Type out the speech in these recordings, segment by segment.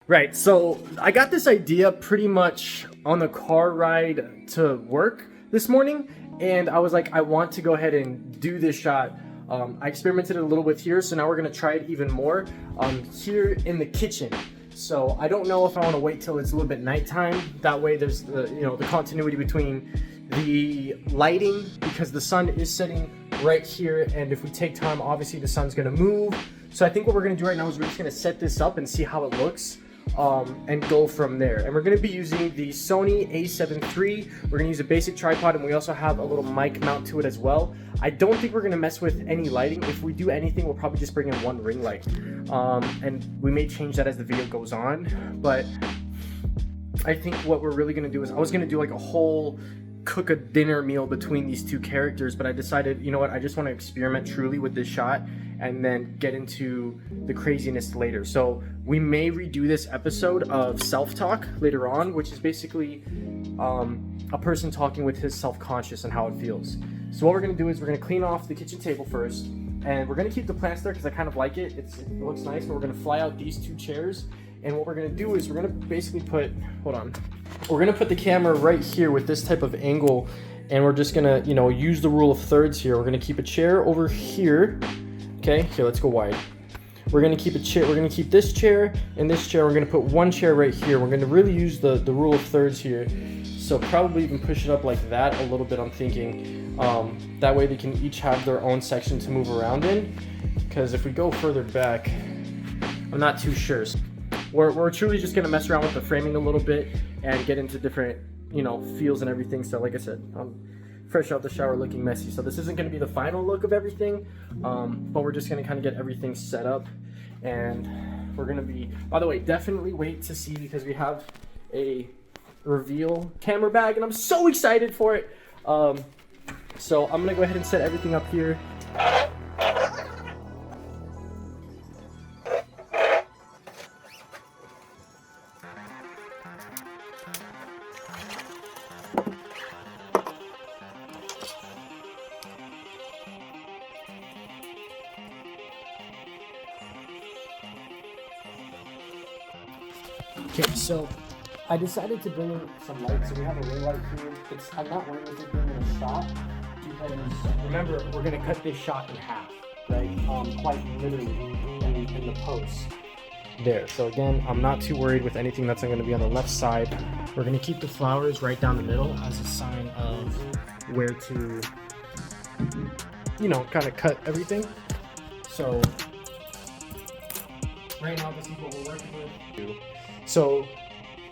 Right, so I got this idea pretty much on the car ride to work this morning, and I was like, I want to go ahead and do this shot. I experimented a little with here, so now we're gonna try it even more here in the kitchen. So I don't know if I want to wait till it's a little bit nighttime. That way there's the the continuity between the lighting, because the sun is setting right here, and if we take time, obviously the sun's gonna move. So I think what we're gonna do right now is we're just gonna set this up and see how it looks. And go from there. And we're going to be using the Sony A7 III. We're going to use a basic tripod, and we also have a little mic mount to it as well. I don't think we're going to mess with any lighting. If we do anything, we'll probably just bring in one ring light, and we may change that as the video goes on. But I think what we're really going to do is, I was going to do like a whole cook a dinner meal between these two characters, but I decided, you know what, I just want to experiment truly with this shot and then get into the craziness later. So we may redo this episode of self-talk later on, which is basically a person talking with his self-conscious and how it feels. So what we're gonna do is we're gonna clean off the kitchen table first, and we're gonna keep the plants there because I kind of like it. It looks nice, but we're gonna fly out these two chairs. And what we're gonna do is we're gonna basically put, we're gonna put the camera right here with this type of angle, and we're just gonna, use the rule of thirds here. We're gonna keep a chair over here. Okay, here, let's go wide. We're gonna keep a chair, we're gonna keep this chair and this chair. We're gonna put one chair right here. We're gonna really use the rule of thirds here. So probably even push it up like that a little bit, I'm thinking. That way they can each have their own section to move around in. Because if we go further back, I'm not too sure. We're truly just gonna mess around with the framing a little bit and get into different, feels and everything. So like I said, fresh out the shower looking messy, so this isn't going to be the final look of everything, but we're just going to kind of get everything set up. And we're going to be, by the way, definitely wait to see, because we have a reveal camera bag and I'm so excited for it. So I'm going to go ahead and set everything up here. Okay, so I decided to bring in some lights. So we have a ring light here. I'm not worried with it being in a shot, because remember, we're going to cut this shot in half, right? Quite literally in the post there. So again, I'm not too worried with anything that's going to be on the left side. We're going to keep the flowers right down the middle as a sign of where to, kind of cut everything. So right now, this is what we're working with. So,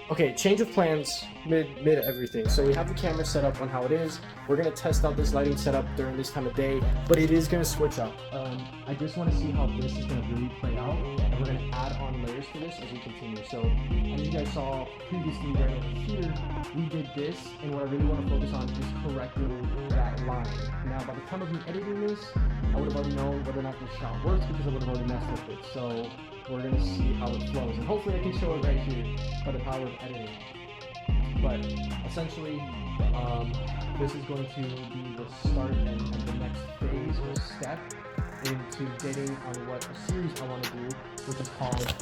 okay, change of plans mid everything. So we have the camera set up on how it is. We're gonna test out this lighting setup during this time of day, but it is gonna switch up. I just want to see how this is gonna really play out, and we're gonna add on layers to this as we continue. So as you guys saw previously right over here, we did this, and what I really want to focus on is correcting that line. Now, by the time of me editing this, I would have already known whether or not this shot works, because I would have already messed with it. So we're going to see how it flows, and hopefully I can show it right here by the power of editing. But essentially, this is going to be the start and the next phase or step into getting on what a series I want to do, which is called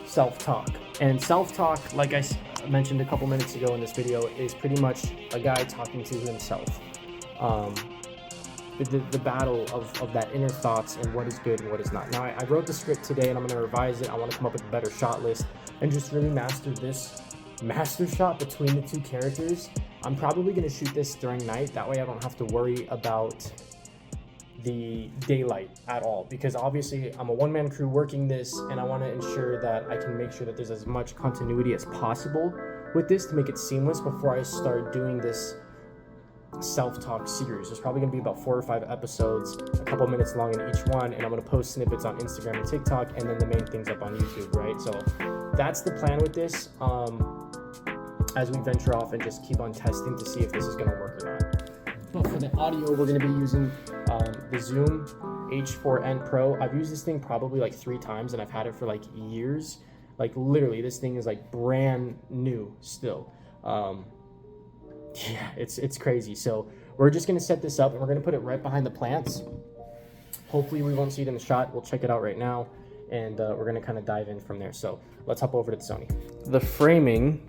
self-talk. And self-talk, like I mentioned a couple minutes ago in this video, is pretty much a guy talking to himself. The battle of that inner thoughts and what is good and what is not. Now, I wrote the script today and I'm going to revise it. I want to come up with a better shot list and just really master this master shot between the two characters. I'm probably going to shoot this during night. That way I don't have to worry about the daylight at all, because obviously I'm a one-man crew working this, and I want to ensure that I can make sure that there's as much continuity as possible with this to make it seamless before I start doing this self-talk series. There's probably going to be about 4 or 5 episodes, a couple minutes long in each one, and I'm going to post snippets on Instagram and TikTok, and then the main things up on YouTube, right? So that's the plan with this, as we venture off and just keep on testing to see if this is going to work or not. But for the audio, we're going to be using the Zoom H4n Pro. I've used this thing probably like 3 times, and I've had it for like years. Like literally, this thing is like brand new still. Yeah, it's crazy. So we're just gonna set this up, and we're gonna put it right behind the plants. Hopefully we won't see it in the shot. We'll check it out right now, and we're gonna kind of dive in from there. So let's hop over to the Sony. The framing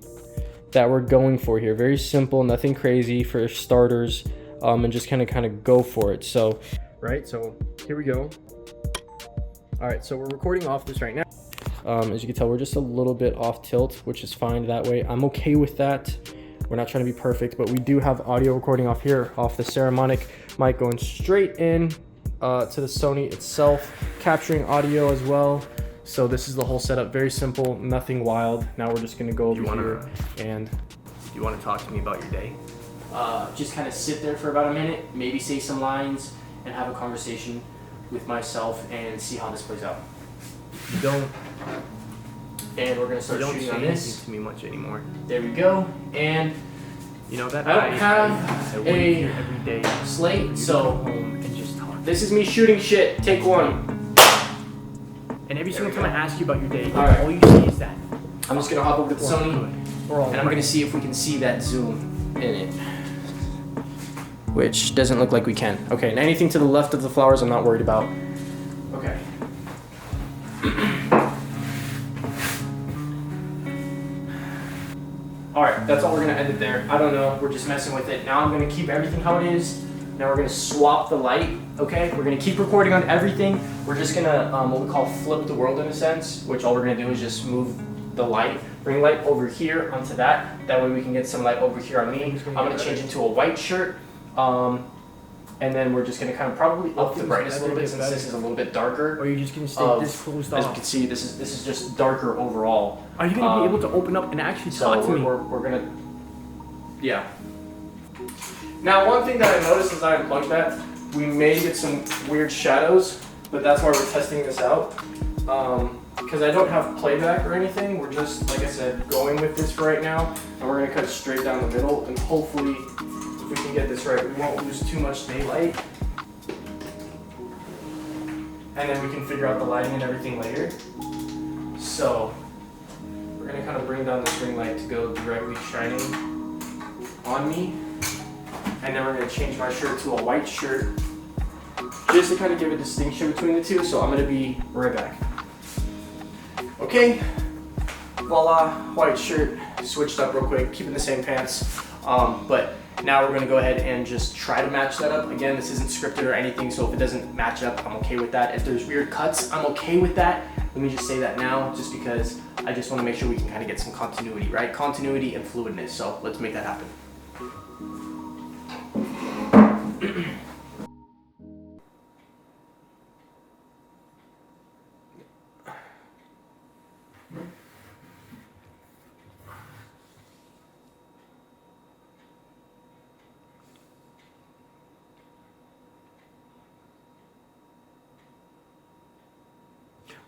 that we're going for here, very simple, nothing crazy for starters, and just kind of go for it. So, right, so here we go. All right, so we're recording off this right now. As you can tell, we're just a little bit off tilt, which is fine that way. I'm okay with that. We're not trying to be perfect, but we do have audio recording off here, off the Ceremonic mic going straight in to the Sony itself, capturing audio as well. So this is the whole setup, very simple, nothing wild. Now we're just gonna go over here and... Do you want to talk to me about your day? Just kind of sit there for about a minute, maybe say some lines, and have a conversation with myself and see how this plays out. You don't. And we're gonna start shooting on this. Anything to me much anymore. There we go. And you know that I don't have a every day slate, so go home and just talk. This is me shooting shit. Take one. And every single time I ask you about your day, all, right. all you see is that. I'm just gonna hop over to the Sony, and I'm gonna see if we can see that zoom in it. Which doesn't look like we can. Okay, and anything to the left of the flowers I'm not worried about. Okay. Alright, that's all we're gonna end it there. I don't know, we're just messing with it. Now I'm gonna keep everything how it is. Now we're gonna swap the light, okay? We're gonna keep recording on everything. We're just gonna, what we call flip the world in a sense, which all we're gonna do is just move the light, bring light over here onto that. That way we can get some light over here on me. I'm gonna change into a white shirt. And then we're just gonna kind of probably up the brightness a little bit since this is a little bit darker. Or are you just gonna stay this closed off? As you can see, this is just darker overall. Are you gonna be able to open up and actually talk to me? We're gonna, yeah. Now, one thing that I noticed as I unplugged that, we may get some weird shadows, but that's why we're testing this out. Because I don't have playback or anything, we're just, like I said, going with this for right now, and we're gonna cut straight down the middle, and hopefully, if we can get this right, we won't lose too much daylight. And then we can figure out the lighting and everything later. So, we're gonna kind of bring down this ring light to go directly shining on me. And then we're gonna change my shirt to a white shirt, just to kind of give a distinction between the two. So I'm gonna be right back. Okay, voila, white shirt, switched up real quick, keeping the same pants. But now we're gonna go ahead and just try to match that up. Again, this isn't scripted or anything, so if it doesn't match up, I'm okay with that. If there's weird cuts, I'm okay with that. Let me just say that now, just because I just wanna make sure we can kind of get some continuity, right? Continuity and fluidness, so let's make that happen.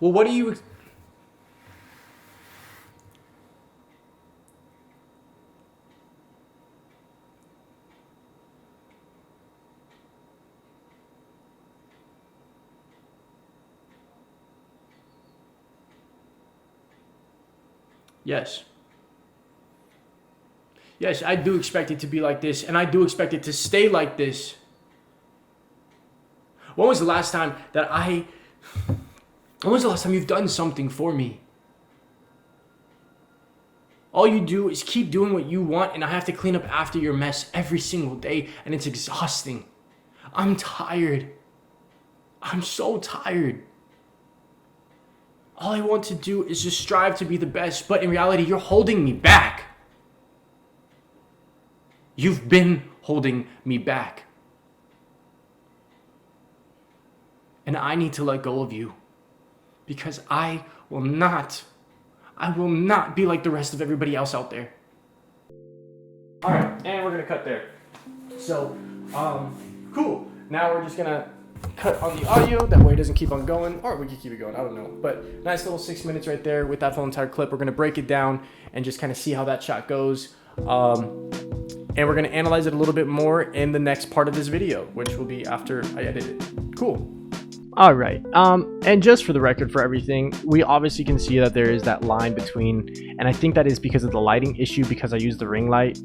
Well, what do you... Yes. Yes, I do expect it to be like this, and I do expect it to stay like this. When was the last time that When was the last time you've done something for me? All you do is keep doing what you want, and I have to clean up after your mess every single day, and it's exhausting. I'm tired. I'm so tired. All I want to do is just strive to be the best, but in reality, you're holding me back. You've been holding me back. And I need to let go of you. Because I will not be like the rest of everybody else out there. All right, and we're gonna cut there. So, cool. Now we're just gonna cut on the audio, that way it doesn't keep on going, or we can keep it going, I don't know. But nice little 6 minutes right there with that full entire clip. We're gonna break it down and just kind of see how that shot goes. And we're gonna analyze it a little bit more in the next part of this video, which will be after I edit it. Cool. All right, and just for the record for everything, we obviously can see that there is that line between, and I think that is because of the lighting issue, because I used the ring light.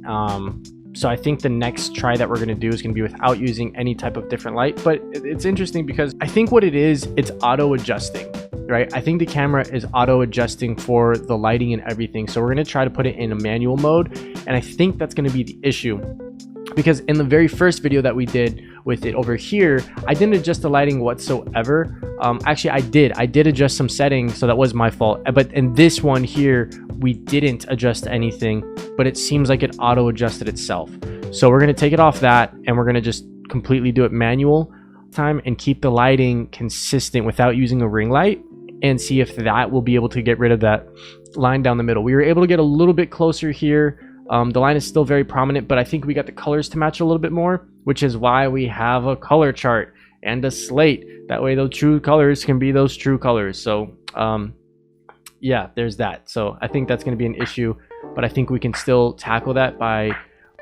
So I think the next try that we're going to do is going to be without using any type of different light. But it's interesting because I think what it is, it's auto adjusting, right? I think the camera is auto adjusting for the lighting and everything. So we're going to try to put it in a manual mode. And I think that's going to be the issue, because in the very first video that we did with it over here, I didn't adjust the lighting whatsoever. Actually, I did adjust some settings, so that was my fault. But in this one here, we didn't adjust anything, but it seems like it auto adjusted itself. So we're gonna take it off that, and we're gonna just completely do it manual time and keep the lighting consistent without using a ring light, and see if that will be able to get rid of that line down the middle. We were able to get a little bit closer here. The line is still very prominent, but I think we got the colors to match a little bit more, which is why we have a color chart and a slate. That way those true colors can be those true colors. So yeah, there's that. So I think that's going to be an issue, but I think we can still tackle that by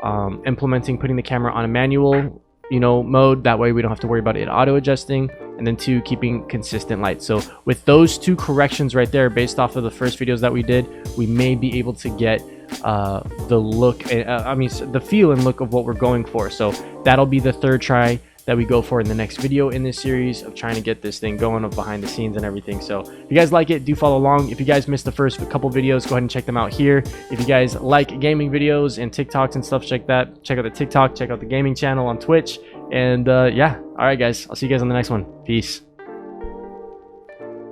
putting the camera on a manual, mode. That way we don't have to worry about it auto adjusting, and then 2, keeping consistent light. So with those 2 corrections right there, based off of the first videos that we did, we may be able to get the look, the feel and look of what we're going for. So that'll be the 3rd try that we go for in the next video in this series of trying to get this thing going of behind the scenes and everything. So if you guys like it, do follow along. If you guys missed the first couple videos, go ahead and check them out here. If you guys like gaming videos and TikToks and stuff like that, check out the TikTok, check out the gaming channel on Twitch. And yeah, all right guys, I'll see you guys on the next one. Peace.